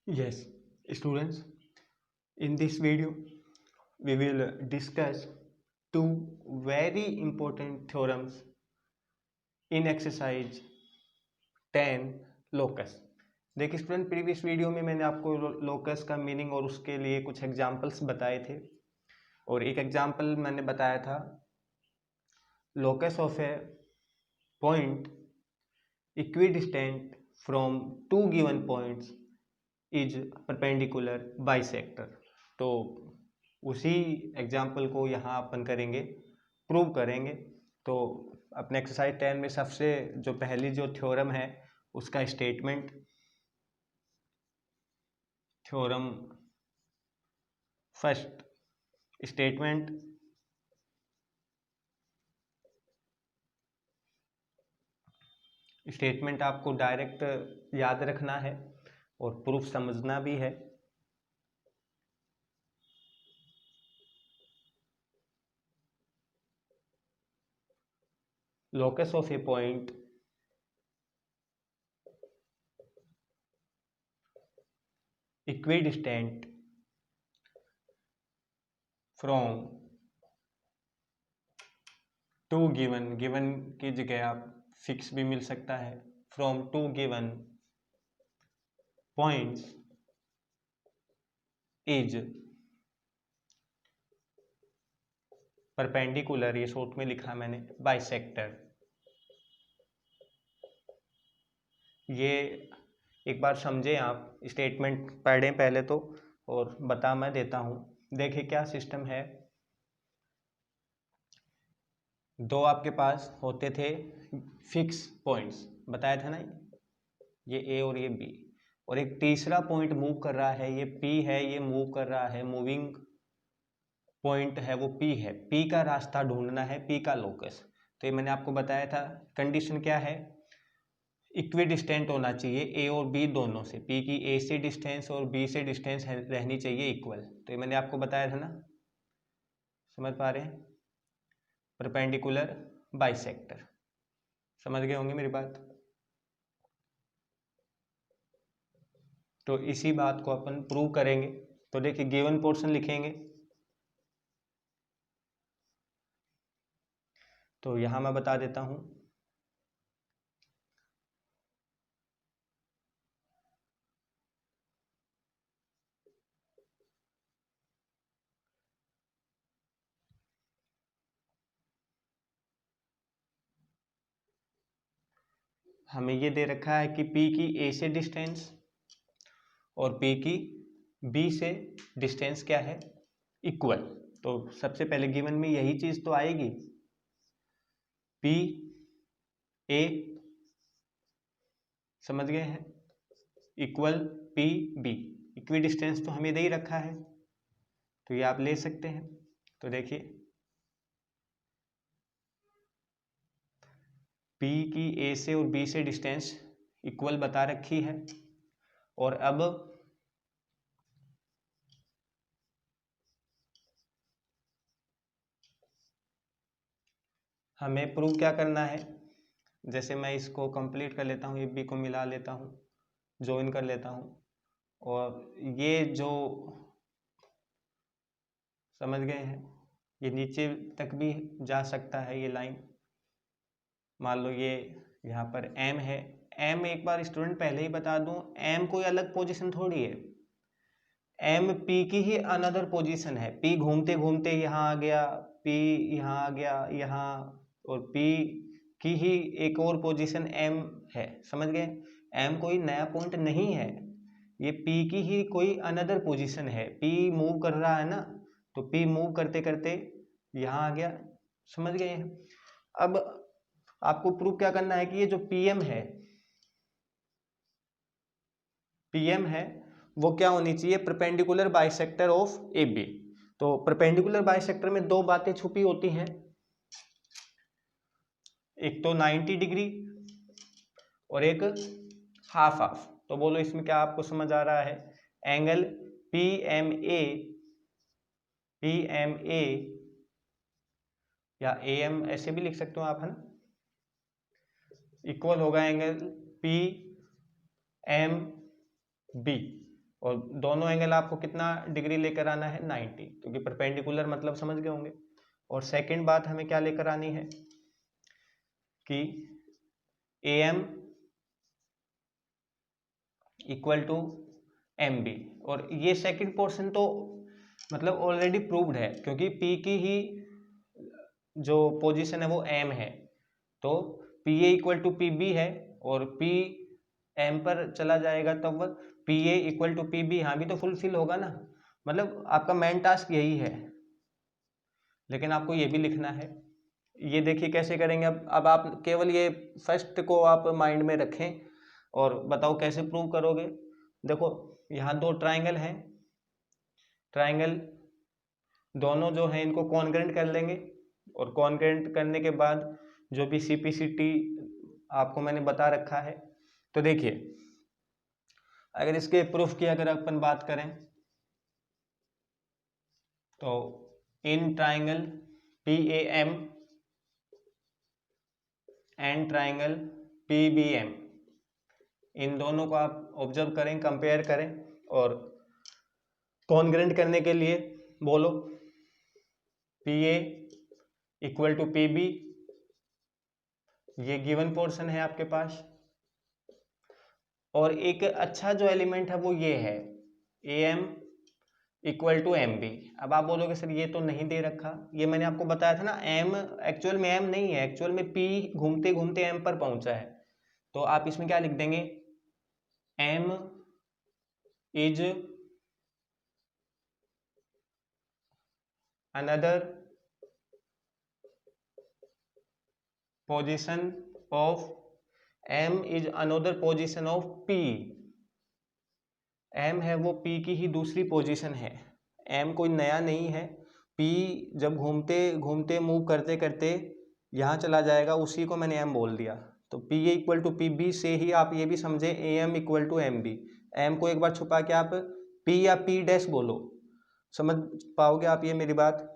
Yes, students, in this video, we will discuss two very important theorems in exercise 10 locus. देखिए student, previous video में मैंने आपको locus का meaning और उसके लिए कुछ एग्जाम्पल्स बताए थे और एक एग्जाम्पल मैंने बताया था locus of a point equidistant from two given points is perpendicular bisector. तो उसी एग्जाम्पल को यहाँ अपन करेंगे, प्रूव करेंगे। तो अपने एक्सरसाइज 10 में सबसे जो पहली जो थ्योरम है उसका statement, theorem first statement statement आपको डायरेक्ट याद रखना है और प्रूफ समझना भी है। locus of a point equidistant from two given, given की जगह आप फिक्स भी मिल सकता है, from two given points is perpendicular, ये शॉर्ट में लिखा मैंने, बाइसेक्टर। ये एक बार समझें, आप स्टेटमेंट पढ़ें पहले तो और बता मैं देता हूँ। देखिए क्या सिस्टम है, दो आपके पास होते थे फिक्स पॉइंट्स, बताया था ना, ये ए और ये बी, और एक तीसरा पॉइंट मूव कर रहा है, ये पी है, ये मूव कर रहा है, मूविंग पॉइंट है वो पी है, पी का रास्ता ढूंढना है, पी का लोकस। तो ये मैंने आपको बताया था, कंडीशन क्या है, इक्विडिस्टेंट होना चाहिए ए और बी दोनों से, पी की ए से डिस्टेंस और बी से डिस्टेंस रहनी चाहिए इक्वल। तो ये मैंने आपको बताया था ना, समझ पा रहे हैं, परपेंडिकुलर बाइसेक्टर, समझ गए होंगे मेरी बात। तो इसी बात को अपन प्रूव करेंगे। तो देखिए गिवन पोर्शन लिखेंगे, तो यहां मैं बता देता हूं, हमें ये दे रखा है कि P की A से डिस्टेंस और P की B से डिस्टेंस क्या है, इक्वल। तो सबसे पहले गिवन में यही चीज तो आएगी, P A, समझ गए हैं, equal P B, equi distance तो हमें दे ही रखा है, तो ये आप ले सकते हैं। तो देखिए P की A से और B से डिस्टेंस इक्वल बता रखी है, और अब हमें प्रूव क्या करना है, जैसे मैं इसको कंप्लीट कर लेता हूँ, ए बी को मिला लेता हूँ, ज्वाइन कर लेता हूँ, और ये जो समझ गए हैं, ये नीचे तक भी जा सकता है ये लाइन, मान लो ये यहाँ पर M है, M एक बार स्टूडेंट पहले ही बता दूं, M कोई अलग पोजीशन थोड़ी है, M P की ही अनदर पोजीशन है, P घूमते घूमते यहाँ आ गया, P यहाँ आ गया यहाँ, और P की ही एक और पोजीशन M है, समझ गए। M कोई नया पॉइंट नहीं है, ये P की ही कोई अनदर पोजीशन है, P मूव कर रहा है ना, तो P मूव करते करते यहाँ आ गया, समझ गए हैं। अब आपको प्रूव क्या करना है कि ये जो PM है वो क्या होनी चाहिए, परपेंडिकुलर बाइसेक्टर ऑफ AB। तो परपेंडिकुलर बाइसेक्टर में दो बातें छुपी होती हैं, एक तो 90 डिग्री और एक हाफ हाफ। तो बोलो इसमें क्या आपको समझ आ रहा है, एंगल PMA या AM ऐसे भी लिख सकते हो आप, है ना, इक्वल होगा एंगल PMB, और दोनों एंगल आपको कितना डिग्री लेकर आना है, 90, क्योंकि परपेंडिकुलर मतलब समझ गए होंगे। और सेकंड बात हमें क्या लेकर आनी है कि AM इक्वल टू MB, और ये सेकंड पोर्शन तो मतलब ऑलरेडी प्रूव्ड है, क्योंकि P की ही जो पोजीशन है वो M है, तो PA इक्वल टू PB है, और P M पर चला जाएगा तब PA इक्वल टू PB यहाँ भी तो फुलफिल होगा ना। मतलब आपका मेन टास्क यही है, लेकिन आपको ये भी लिखना है। ये देखिए कैसे करेंगे। अब आप केवल ये फर्स्ट को आप माइंड में रखें और बताओ कैसे प्रूव करोगे। देखो यहाँ दो ट्राइंगल हैं, ट्राइंगल दोनों जो हैं इनको कॉन्ग्रेंट कर लेंगे, और कॉन्ग्रेंट करने के बाद जो भी CPCT आपको मैंने बता रखा है, तो देखिए अगर इसके प्रूफ की अगर अपन बात करें तो in triangle PAM and triangle PBM, इन दोनों को आप ऑब्जर्व करें, कंपेयर करें, और कॉन्ग्रेंट करने के लिए बोलो PA इक्वल टू PB, ये गिवन पोर्शन है आपके पास, और एक अच्छा जो एलिमेंट है वो ये है AM इक्वल टू MB। अब आप बोलोगे सर ये तो नहीं दे रखा, ये मैंने आपको बताया था ना, M एक्चुअल में M नहीं है, एक्चुअल में P घूमते घूमते M पर पहुंचा है। तो आप इसमें क्या लिख देंगे, M is another position of M is another position of P। M है वो P की ही दूसरी पोजीशन है, M कोई नया नहीं है। P जब घूमते घूमते मूव करते करते यहाँ चला जाएगा, उसी को मैंने M बोल दिया। तो PA इक्वल टू PB से ही आप ये भी समझे AM equal to MB। M को एक बार छुपा के आप P या P डैश बोलो, समझ पाओगे आप ये मेरी बात।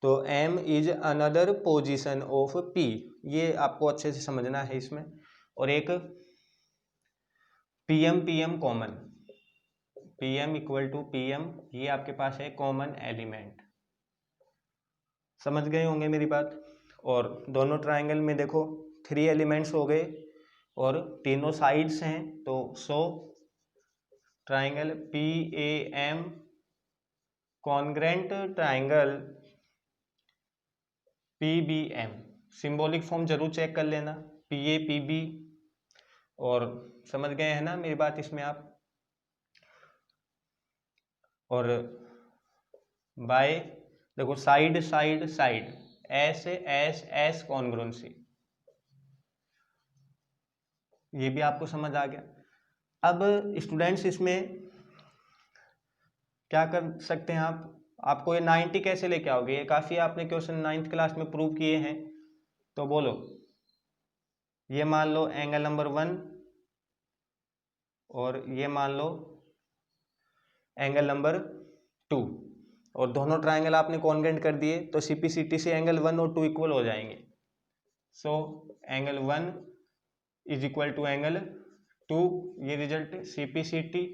तो M is another position of P, ये आपको अच्छे से समझना है इसमें। और एक PM common, PM equal to PM, ये आपके पास है कॉमन एलिमेंट, समझ गए होंगे मेरी बात। और दोनों ट्राइंगल में देखो 3 एलिमेंट्स हो गए और तीनों साइड्स हैं, तो so triangle PAM congruent triangle PBM। Symbolic form जरूर चेक कर लेना, PA PB, और समझ गए हैं ना मेरी बात इसमें आप। और बाय देखो side side side, S congruency, ये भी आपको समझ आ गया। अब स्टूडेंट्स इसमें क्या कर सकते हैं आप, आपको ये 90 कैसे लेके आओगे, ये काफ़ी आपने क्वेश्चन 9th क्लास में प्रूव किए हैं। तो बोलो, ये मान लो एंगल नंबर 1 और ये मान लो एंगल नंबर 2, और दोनों ट्राइंगल आपने कॉन्ग्रेंट कर दिए, तो CPCT से एंगल 1 और 2 इक्वल हो जाएंगे। So angle 1 is equal to angle 2, ये रिजल्ट CPCT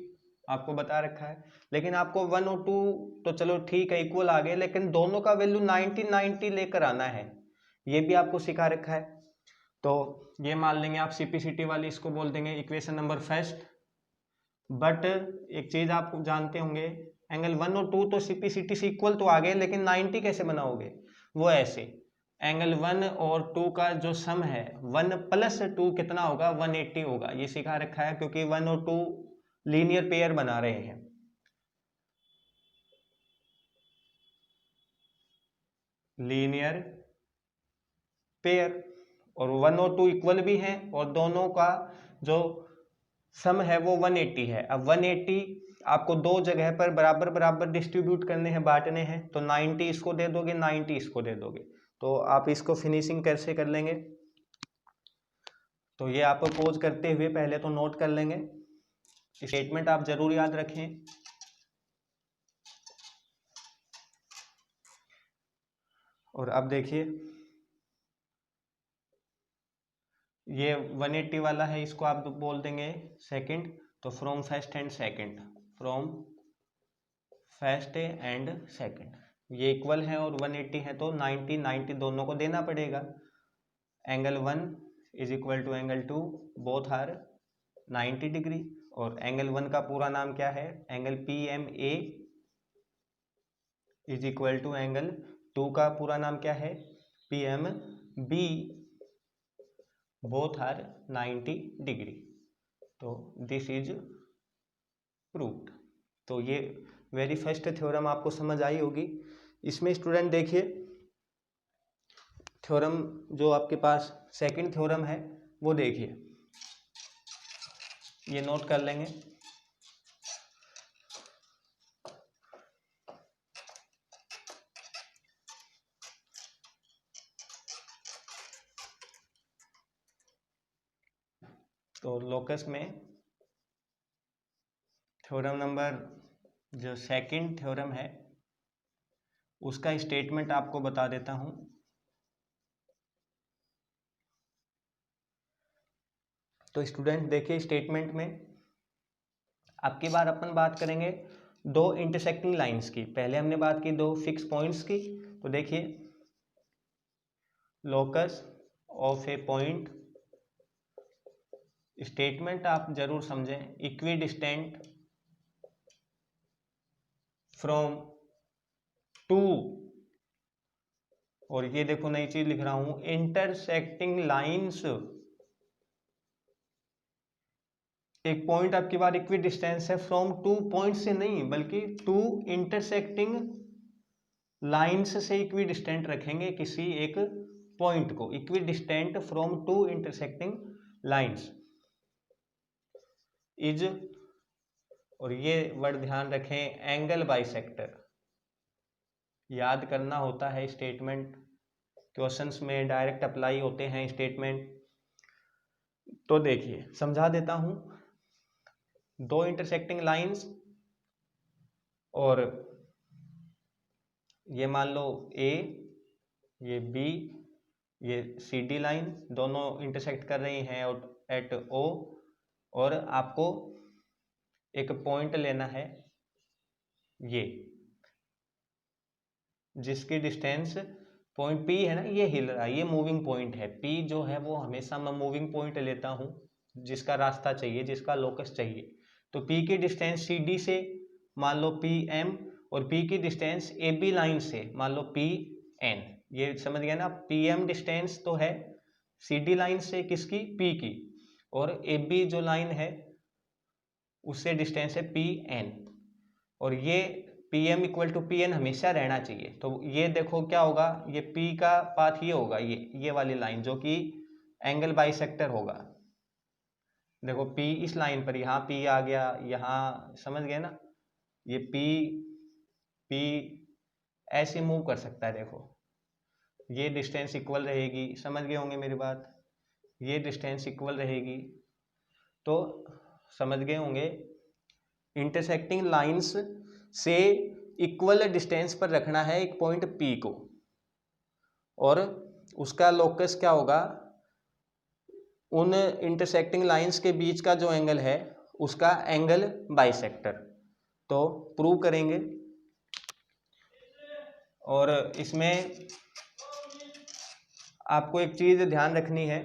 आपको बता रखा है। लेकिन आपको 1 और 2 तो चलो ठीक है इक्वल आ गए, लेकिन दोनों का वैल्यू 90 लेकर आना है, ये भी आपको सिखा रखा है। तो ये मान लेंगे आप CPCT वाली, इसको बोल देंगे इक्वेशन नंबर फर्स्ट। बट एक चीज आप जानते होंगे, एंगल 1 और 2 तो CPCT से इक्वल तो आ गए, लेकिन 90 कैसे बनाओगे, वो ऐसे एंगल 1 और 2 का जो सम है 1 प्लस 2 कितना होगा, 180 होगा, ये सिखा रखा है, क्योंकि 1 और 2 लीनियर पेयर बना रहे हैं। लीनियर पेयर, और 1 और 2 इक्वल भी हैं, और दोनों का जो सम है वो 180 है। अब 180 आपको दो जगह पर बराबर बराबर डिस्ट्रीब्यूट करने हैं, बांटने हैं, तो 90 इसको दे दोगे, 90 इसको दे दोगे, तो आप इसको फिनिशिंग कैसे कर लेंगे, तो ये आप पोज करते हुए पहले तो नोट कर लेंगे, स्टेटमेंट आप जरूर याद रखें। और अब देखिए ये 180 वाला है, इसको आप बोल देंगे सेकंड, तो from first and second, from first and second ये इक्वल है और 180 है तो 90 90 दोनों को देना पड़ेगा। Angle 1 is equal to angle 2 both are 90 degree. और एंगल 1 का पूरा नाम क्या है, angle PMA is equal to angle 2 का पूरा नाम क्या है, PMB बोथ आर 90 डिग्री। तो दिस इज प्रूव्ड। तो ये वेरी फर्स्ट थ्योरम आपको समझ आई होगी। इसमें स्टूडेंट देखिए थ्योरम जो आपके पास सेकंड थ्योरम है वो देखिए, ये नोट कर लेंगे। तो लोकस में थ्योरम नंबर जो सेकंड थ्योरम है उसका स्टेटमेंट आपको बता देता हूं। तो स्टूडेंट देखिए स्टेटमेंट में आपकी बार अपन बात करेंगे दो इंटरसेक्टिंग लाइंस की। पहले हमने बात की दो फिक्स पॉइंट्स की। तो देखिए locus of a point, statement आप जरूर समझें, इक्वी डिस्टेंट फ्रॉम टू, और ये देखो नई चीज लिख रहा हूं, इंटरसेक्टिंग लाइंस। एक पॉइंट आपकी बार इक्वी डिस्टेंस है फ्रॉम टू पॉइंट से नहीं बल्कि टू इंटरसेक्टिंग लाइंस से इक्वी डिस्टेंट रखेंगे किसी एक पॉइंट को, equidistant from two intersecting lines is, और ये वर्ड ध्यान रखें, एंगल बाइसेक्टर। याद करना होता है स्टेटमेंट, क्वेश्चंस में डायरेक्ट अप्लाई होते हैं स्टेटमेंट। तो देखिए समझा देता हूं, दो इंटरसेक्टिंग लाइंस और ये मान लो A, ये B, ये CD लाइन दोनों इंटरसेक्ट कर रही हैं एट O, और आपको एक पॉइंट लेना है ये जिसकी डिस्टेंस पॉइंट P है ना, ये हिल रहा है, ये मूविंग पॉइंट है। P जो है वो हमेशा मैं मूविंग पॉइंट लेता हूं जिसका रास्ता चाहिए, जिसका लोकस चाहिए। तो P की डिस्टेंस CD से मान लो PM, और P की डिस्टेंस AB लाइन से मान लो PN। ये समझ गया ना, PM डिस्टेंस तो है CD लाइन से किसकी, P की, और AB जो लाइन है उससे डिस्टेंस है PN, और ये PM इक्वल टू PN हमेशा रहना चाहिए। तो ये देखो क्या होगा, ये P का पाथ ये होगा, ये वाली लाइन जो कि एंगल बाइसेक्टर होगा। देखो P इस लाइन पर, यहाँ P आ गया, यहाँ समझ गए ना, ये P ऐसे मूव कर सकता है। देखो ये डिस्टेंस इक्वल रहेगी, समझ गए होंगे मेरी बात, ये डिस्टेंस इक्वल रहेगी। तो समझ गए होंगे इंटरसेक्टिंग लाइंस से इक्वल डिस्टेंस पर रखना है एक पॉइंट P को, और उसका लोकस क्या होगा, उन इंटरसेक्टिंग लाइंस के बीच का जो एंगल है उसका एंगल बाइसेक्टर। तो प्रूव करेंगे, और इसमें आपको एक चीज ध्यान रखनी है,